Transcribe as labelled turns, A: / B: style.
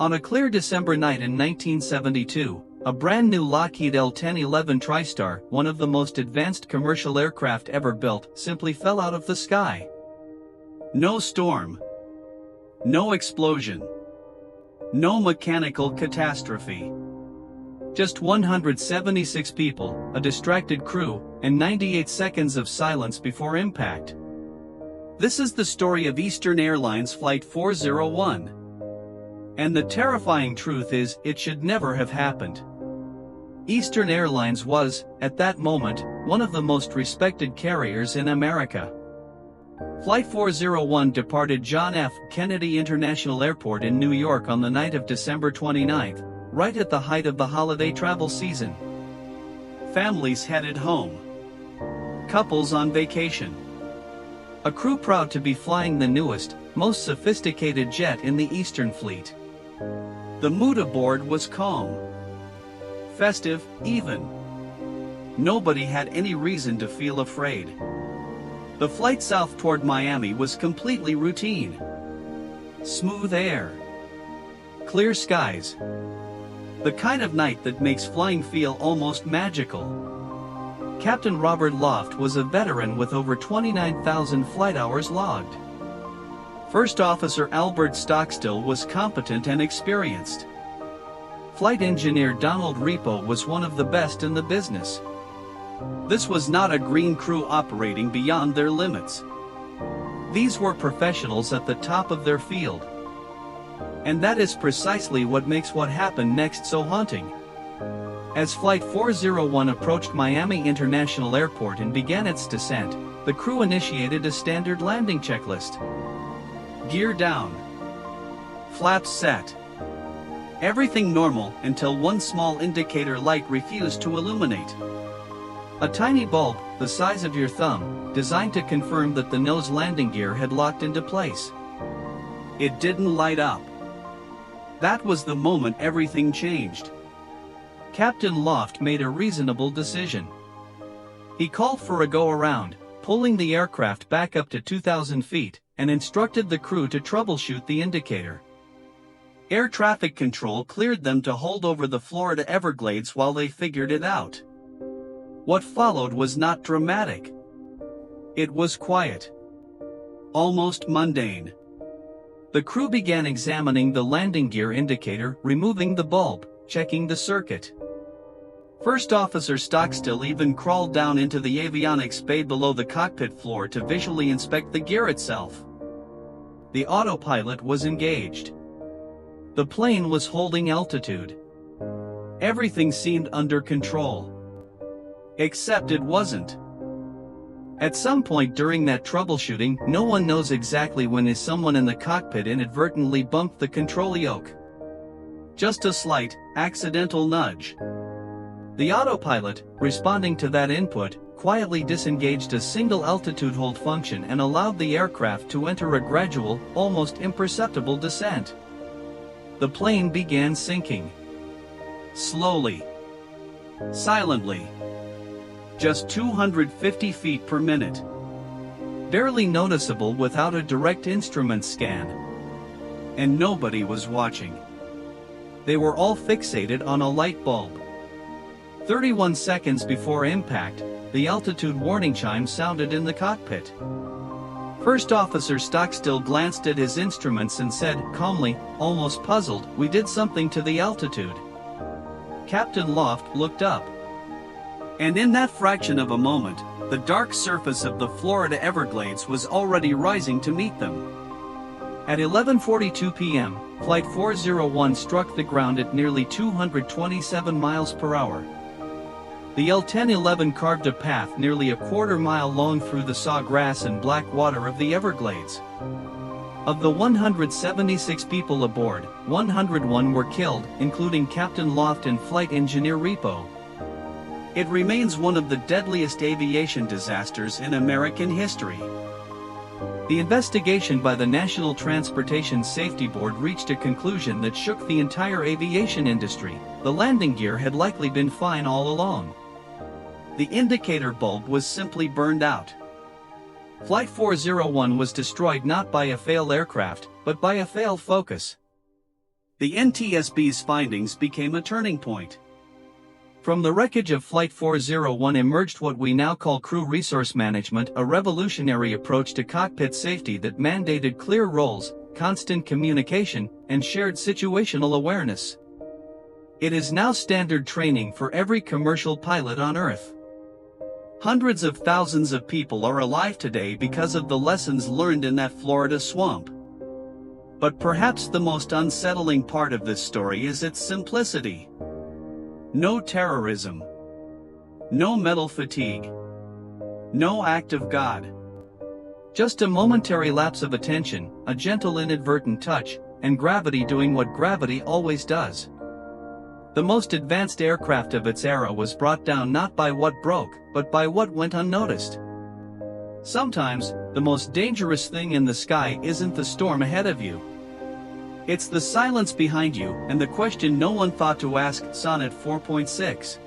A: On a clear December night in 1972, a brand new Lockheed L-1011 TriStar, one of the most advanced commercial aircraft ever built, simply fell out of the sky. No storm. No explosion. No mechanical catastrophe. Just 176 people, a distracted crew, and 98 seconds of silence before impact. This is the story of Eastern Airlines Flight 401. And the terrifying truth is, it should never have happened. Eastern Airlines was, at that moment, one of the most respected carriers in America. Flight 401 departed John F. Kennedy International Airport in New York on the night of December 29, right at the height of the holiday travel season. Families headed home. Couples on vacation. A crew proud to be flying the newest, most sophisticated jet in the Eastern Fleet. The mood aboard was calm. Festive, even. Nobody had any reason to feel afraid. The flight south toward Miami was completely routine. Smooth air. Clear skies. The kind of night that makes flying feel almost magical. Captain Robert Loft was a veteran with over 29,000 flight hours logged. First Officer Albert Stockstill was competent and experienced. Flight Engineer Donald Repo was one of the best in the business. This was not a green crew operating beyond their limits. These were professionals at the top of their field. And that is precisely what makes what happened next so haunting. As Flight 401 approached Miami International Airport and began its descent, the crew initiated a standard landing checklist. Gear down. Flaps set. Everything normal until one small indicator light refused to illuminate. A tiny bulb, the size of your thumb, designed to confirm that the nose landing gear had locked into place. It didn't light up. That was the moment everything changed. Captain Loft made a reasonable decision. He called for a go-around, pulling the aircraft back up to 2,000 feet, and instructed the crew to troubleshoot the indicator. Air traffic control cleared them to hold over the Florida Everglades while they figured it out. What followed was not dramatic. It was quiet. Almost mundane. The crew began examining the landing gear indicator, removing the bulb, checking the circuit. First Officer Stockstill even crawled down into the avionics bay below the cockpit floor to visually inspect the gear itself. The autopilot was engaged. The plane was holding altitude. Everything seemed under control. Except it wasn't. At some point during that troubleshooting, no one knows exactly when, someone in the cockpit inadvertently bumped the control yoke. Just a slight, accidental nudge. The autopilot, responding to that input, quietly disengaged a single altitude hold function and allowed the aircraft to enter a gradual, almost imperceptible descent. The plane began sinking. Slowly. Silently. Just 250 feet per minute. Barely noticeable without a direct instrument scan. And nobody was watching. They were all fixated on a light bulb. 31 seconds before impact, the altitude warning chime sounded in the cockpit. First Officer Stockstill glanced at his instruments and said, calmly, almost puzzled, "We did something to the altitude." Captain Loft looked up. And in that fraction of a moment, the dark surface of the Florida Everglades was already rising to meet them. At 11:42 p.m., Flight 401 struck the ground at nearly 227 miles per hour. The L-1011 carved a path nearly a quarter-mile long through the sawgrass and black water of the Everglades. Of the 176 people aboard, 101 were killed, including Captain Loft and Flight Engineer Repo. It remains one of the deadliest aviation disasters in American history. The investigation by the National Transportation Safety Board reached a conclusion that shook the entire aviation industry. The landing gear had likely been fine all along. The indicator bulb was simply burned out. Flight 401 was destroyed not by a failed aircraft, but by a failed focus.
B: The NTSB's findings became a turning point.
A: From the wreckage of Flight 401 emerged what we now call crew resource management, a revolutionary approach to cockpit safety that mandated clear roles, constant communication, and shared situational awareness. It is now standard training for every commercial pilot on Earth. Hundreds of thousands of people are alive today because of the lessons learned in that Florida swamp. But perhaps the most unsettling part of this story is its simplicity. No terrorism. No mental fatigue. No act of God. Just a momentary lapse of attention, a gentle inadvertent touch, and gravity doing what gravity always does. The most advanced aircraft of its era was brought down not by what broke, but by what went unnoticed. Sometimes, the most dangerous thing in the sky isn't the storm ahead of you. It's the silence behind you, and the question no one thought to ask. Sonnet 4.6.